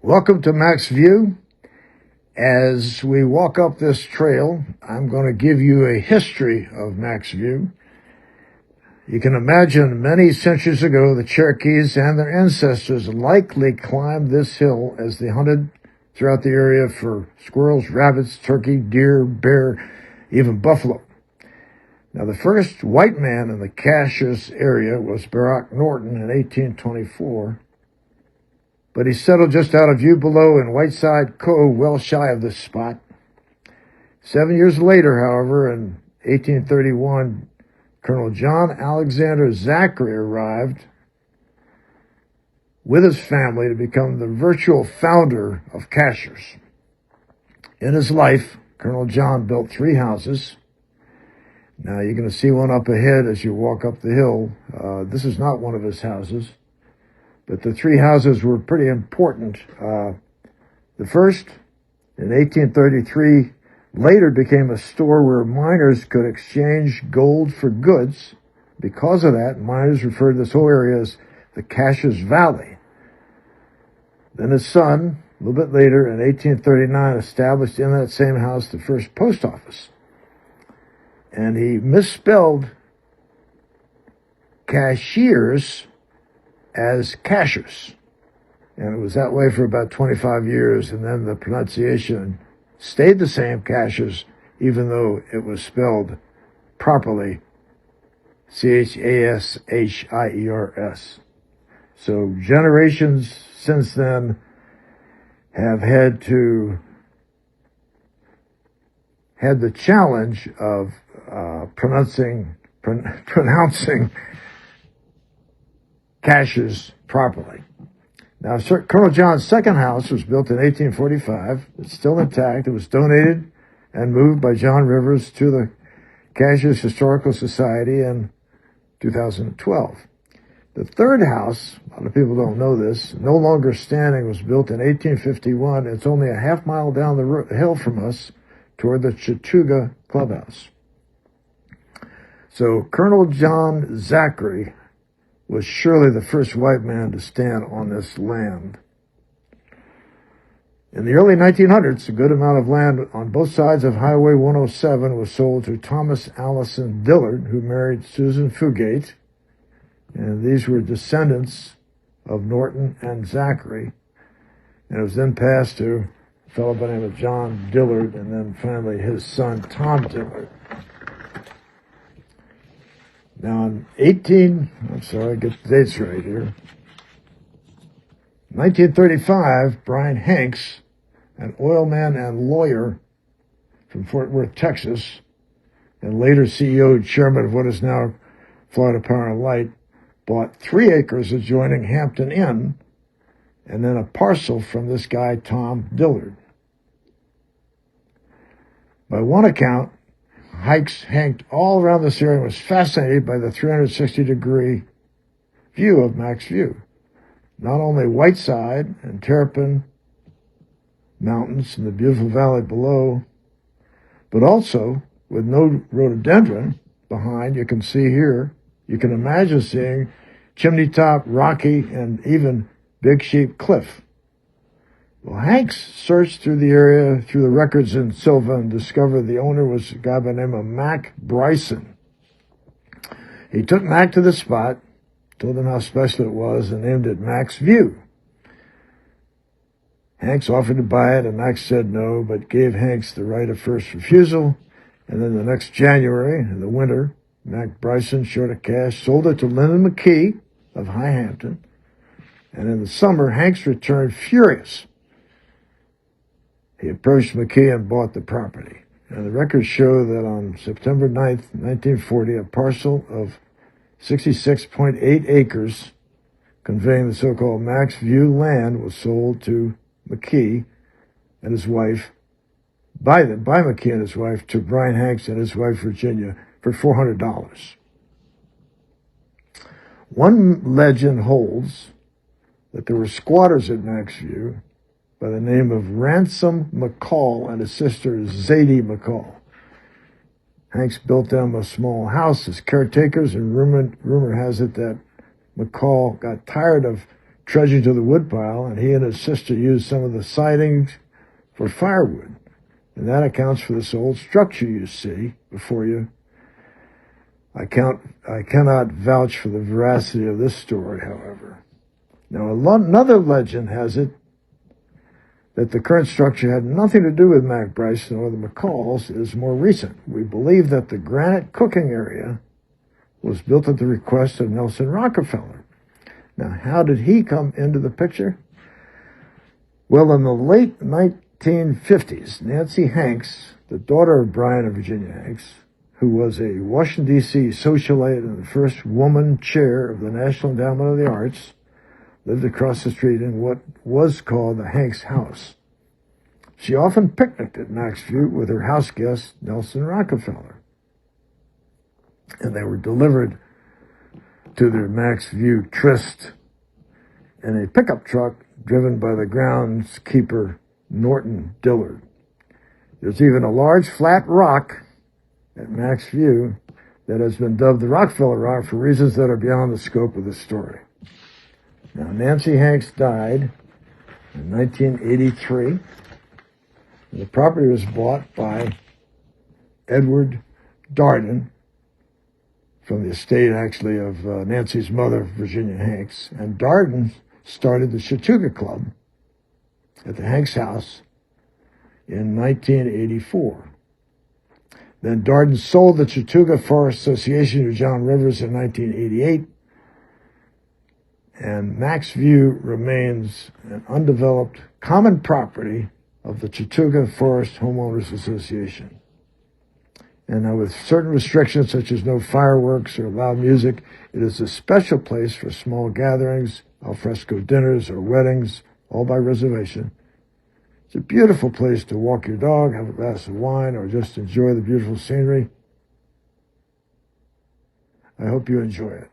Welcome to Mac's View. As we walk up this trail, I'm going to give you a history of Mac's View. You can imagine many centuries ago, the Cherokees and their ancestors likely climbed this hill as they hunted throughout the area for squirrels, rabbits, turkey, deer, bear, even buffalo. Now, the first white man in the Caches area was Barak Norton in 1824. But he settled just out of view below in Whiteside Cove, well shy of this spot. 7 years later, however, in 1831, Colonel John Alexander Zachary arrived with his family to become the virtual founder of Cachers. In his life, Colonel John built 3 houses. Now, you're going to see one up ahead as you walk up the hill. This is not one of his houses. But the 3 houses were pretty important. The first, in 1833, later became a store where miners could exchange gold for goods. Because of that, miners referred to this whole area as the Caches Valley. Then his son, a little bit later, in 1839, established in that same house the first post office. And he misspelled cashiers as Cachers. And it was that way for about 25 years, and then the pronunciation stayed the same, Cachers, even though it was spelled properly, Chashiers. So generations since then have had the challenge of pronouncing Cachers properly. Now, Colonel John's second house was built in 1845. It's still intact. It was donated and moved by John Rivers to the Cachers Historical Society in 2012. The third house, a lot of people don't know this, no longer standing, was built in 1851. It's only a half mile down the hill from us toward the Chattooga Clubhouse. So Colonel John Zachary was surely the first white man to stand on this land. In the early 1900s, a good amount of land on both sides of Highway 107 was sold to Thomas Allison Dillard, who married Susan Fugate, and these were descendants of Norton and Zachary. And it was then passed to a fellow by the name of John Dillard, and then finally his son, Tom Dillard. Now, in get the dates right here. 1935, Brian Hanks, an oilman and lawyer from Fort Worth, Texas, and later CEO and chairman of what is now Florida Power and Light, bought 3 acres adjoining Hampton Inn, and then a parcel from this guy, Tom Dillard. By one account, Hanks hiked all around this area and was fascinated by the 360-degree view of Mac's View. Not only Whiteside and Terrapin Mountains and the beautiful valley below, but also with no rhododendron behind, you can see here, you can imagine seeing Chimney Top, Rocky, and even Big Sheep Cliff. Well, Hanks searched through the area, through the records in Silva, and discovered the owner was a guy by the name of Mac Bryson. He took Mac to the spot, told him how special it was, and named it Mac's View. Hanks offered to buy it, and Mac said no, but gave Hanks the right of first refusal. And then the next January, in the winter, Mac Bryson, short of cash, sold it to Lyndon McKee of High Hampton. And in the summer, Hanks returned furious. He approached McKee and bought the property. And the records show that on September 9th, 1940, a parcel of 66.8 acres conveying the so-called Mac's View land was sold to McKee and his wife, by McKee and his wife, to Brian Hanks and his wife, Virginia, for $400. One legend holds that there were squatters at Mac's View by the name of Ransom McCall and his sister Zadie McCall. Hanks built them a small house as caretakers, and rumor has it that McCall got tired of trudging to the woodpile, and he and his sister used some of the sidings for firewood. And that accounts for this old structure you see before you. I cannot vouch for the veracity of this story, however. Now, another legend has it that the current structure had nothing to do with Mac Bryson or the McCalls is more recent. We believe that the granite cooking area was built at the request of Nelson Rockefeller. Now, how did he come into the picture? Well, in the late 1950s, Nancy Hanks, the daughter of Brian and Virginia Hanks, who was a Washington, D.C. socialite and the first woman chair of the National Endowment of the Arts, lived across the street in what was called the Hanks house. She often picnicked at Mac's View with her house guest, Nelson Rockefeller. And they were delivered to their Mac's View tryst in a pickup truck driven by the groundskeeper, Norton Dillard. There's even a large flat rock at Mac's View that has been dubbed the Rockefeller Rock for reasons that are beyond the scope of this story. Now, Nancy Hanks died in 1983. And the property was bought by Edward Darden from the estate, actually, of Nancy's mother, Virginia Hanks. And Darden started the Chautauqua Club at the Hanks house in 1984. Then Darden sold the Chautauqua Forest Association to John Rivers in 1988. And Mac's View remains an undeveloped common property of the Chautauqua Forest Homeowners Association. And now, with certain restrictions such as no fireworks or loud music, it is a special place for small gatherings, alfresco dinners, or weddings, all by reservation. It's a beautiful place to walk your dog, have a glass of wine, or just enjoy the beautiful scenery. I hope you enjoy it.